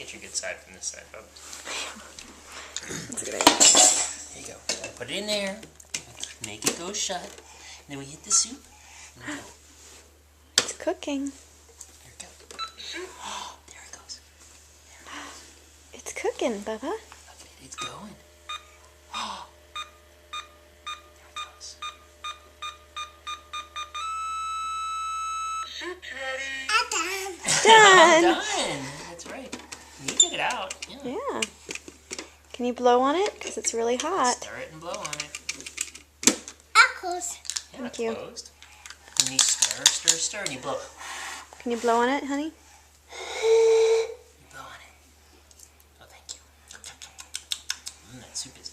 get your good side from this side, folks. That's a good idea. There you go. Put it in there. Make it go shut. And then we hit the soup. And we go. It's cooking. There it goes. Oh, there it goes. It's cooking, Bubba. Look at it. It's going. Oh. There it goes. Done. Done. That's right. You get it out. Yeah. Yeah. Can you blow on it? Because it's really hot. Stir it and blow on it. Close. Yeah, Thank you. closed. And you stir, stir, stir, and you blow. Can you blow on it, honey? You blow on it. Oh, thank you. That soup is